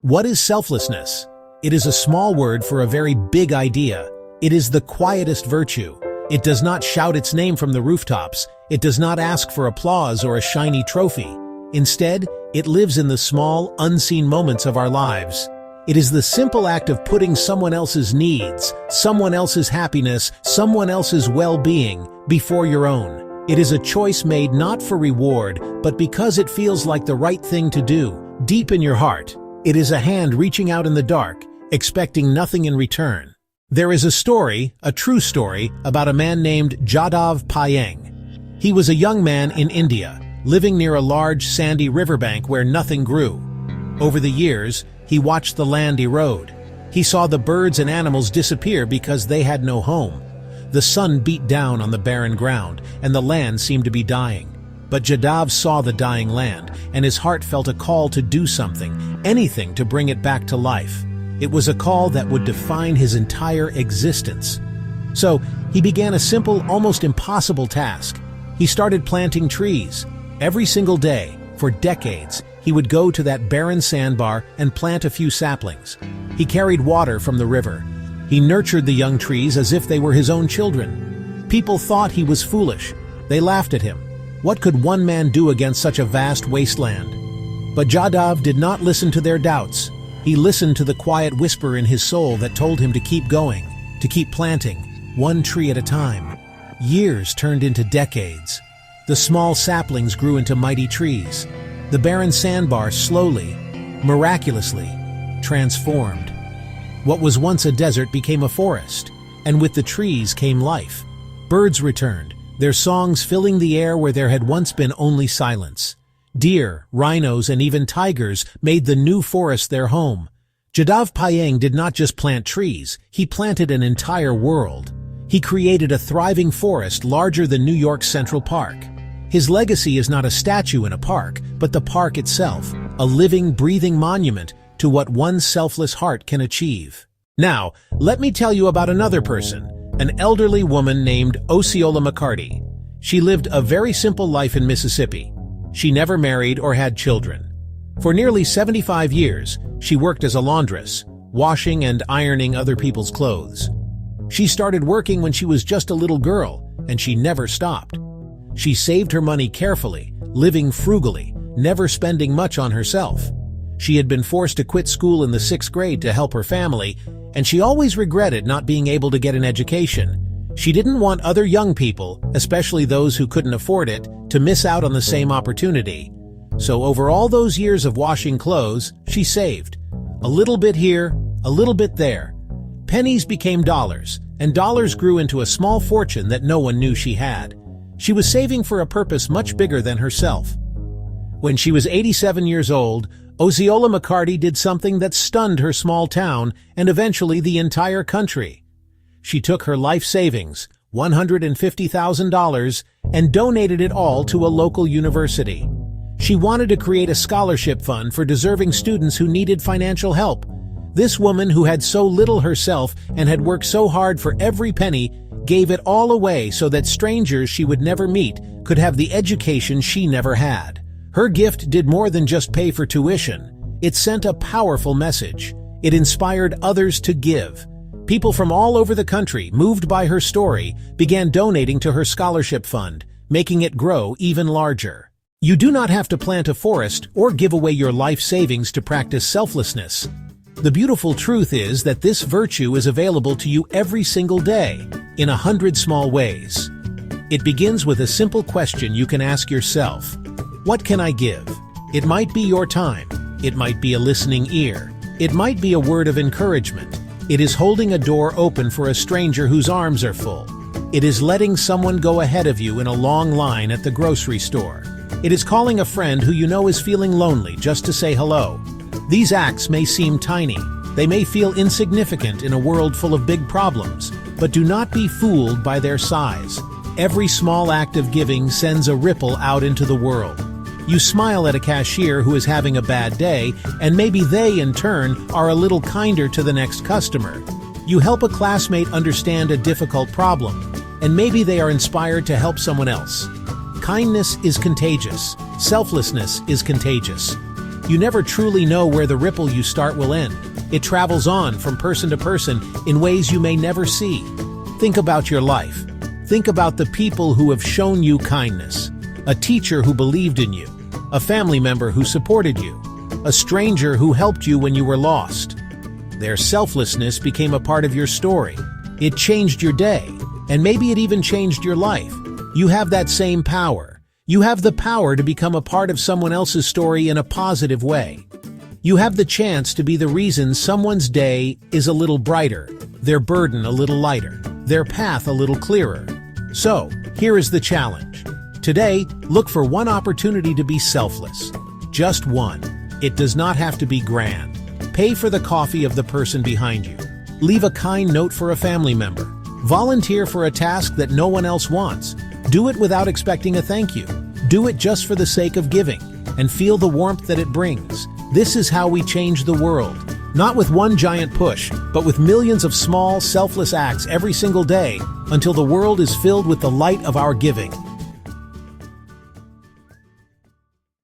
What is selflessness? It is a small word for a very big idea. It is the quietest virtue. It does not shout its name from the rooftops. It does not ask for applause or a shiny trophy. Instead, it lives in the small, unseen moments of our lives. It is the simple act of putting someone else's needs, someone else's happiness, someone else's well-being before your own. It is a choice made not for reward, but because it feels like the right thing to do, deep in your heart. It is a hand reaching out in the dark, expecting nothing in return. There is a story, a true story, about a man named Jadhav Payeng. He was a young man in India, living near a large sandy riverbank where nothing grew. Over the years, he watched the land erode. He saw the birds and animals disappear because they had no home. The sun beat down on the barren ground, and the land seemed to be dying. But Jadhav saw the dying land, and his heart felt a call to do something, anything to bring it back to life. It was a call that would define his entire existence. So, he began a simple, almost impossible task. He started planting trees. Every single day, for decades, he would go to that barren sandbar and plant a few saplings. He carried water from the river. He nurtured the young trees as if they were his own children. People thought he was foolish. They laughed at him. What could one man do against such a vast wasteland? But Jadhav did not listen to their doubts. He listened to the quiet whisper in his soul that told him to keep going, to keep planting, one tree at a time. Years turned into decades. The small saplings grew into mighty trees. The barren sandbar slowly, miraculously, transformed. What was once a desert became a forest, and with the trees came life. Birds returned, their songs filling the air where there had once been only silence. Deer, rhinos, and even tigers made the new forest their home. Jadhav Payeng did not just plant trees, he planted an entire world. He created a thriving forest larger than New York's Central Park. His legacy is not a statue in a park, but the park itself, a living, breathing monument to what one selfless heart can achieve. Now, let me tell you about another person, an elderly woman named Osceola McCarty. She lived a very simple life in Mississippi. She never married or had children. For nearly 75 years, she worked as a laundress, washing and ironing other people's clothes. She started working when she was just a little girl, and she never stopped. She saved her money carefully, living frugally, never spending much on herself. She had been forced to quit school in the 6th grade to help her family, and she always regretted not being able to get an education. She didn't want other young people, especially those who couldn't afford it, to miss out on the same opportunity. So over all those years of washing clothes, she saved. A little bit here, a little bit there. Pennies became dollars, and dollars grew into a small fortune that no one knew she had. She was saving for a purpose much bigger than herself. When she was 87 years old, Osceola McCarty did something that stunned her small town and eventually the entire country. She took her life savings, $150,000, and donated it all to a local university. She wanted to create a scholarship fund for deserving students who needed financial help. This woman, who had so little herself and had worked so hard for every penny, gave it all away so that strangers she would never meet could have the education she never had. Her gift did more than just pay for tuition. It sent a powerful message. It inspired others to give. People from all over the country, moved by her story, began donating to her scholarship fund, making it grow even larger. You do not have to plant a forest or give away your life savings to practice selflessness. The beautiful truth is that this virtue is available to you every single day, in 100 small ways. It begins with a simple question you can ask yourself. What can I give? It might be your time. It might be a listening ear. It might be a word of encouragement. It is holding a door open for a stranger whose arms are full. It is letting someone go ahead of you in a long line at the grocery store. It is calling a friend who you know is feeling lonely just to say hello. These acts may seem tiny. They may feel insignificant in a world full of big problems, but do not be fooled by their size. Every small act of giving sends a ripple out into the world. You smile at a cashier who is having a bad day, and maybe they, in turn, are a little kinder to the next customer. You help a classmate understand a difficult problem, and maybe they are inspired to help someone else. Kindness is contagious. Selflessness is contagious. You never truly know where the ripple you start will end. It travels on from person to person in ways you may never see. Think about your life. Think about the people who have shown you kindness. A teacher who believed in you. A family member who supported you. A stranger who helped you when you were lost. Their selflessness became a part of your story. It changed your day, and maybe it even changed your life. You have that same power. You have the power to become a part of someone else's story in a positive way. You have the chance to be the reason someone's day is a little brighter, their burden a little lighter, their path a little clearer. So, here is the challenge. Today, look for one opportunity to be selfless. Just one. It does not have to be grand. Pay for the coffee of the person behind you. Leave a kind note for a family member. Volunteer for a task that no one else wants. Do it without expecting a thank you. Do it just for the sake of giving, and feel the warmth that it brings. This is how we change the world. Not with one giant push, but with millions of small, selfless acts every single day, until the world is filled with the light of our giving.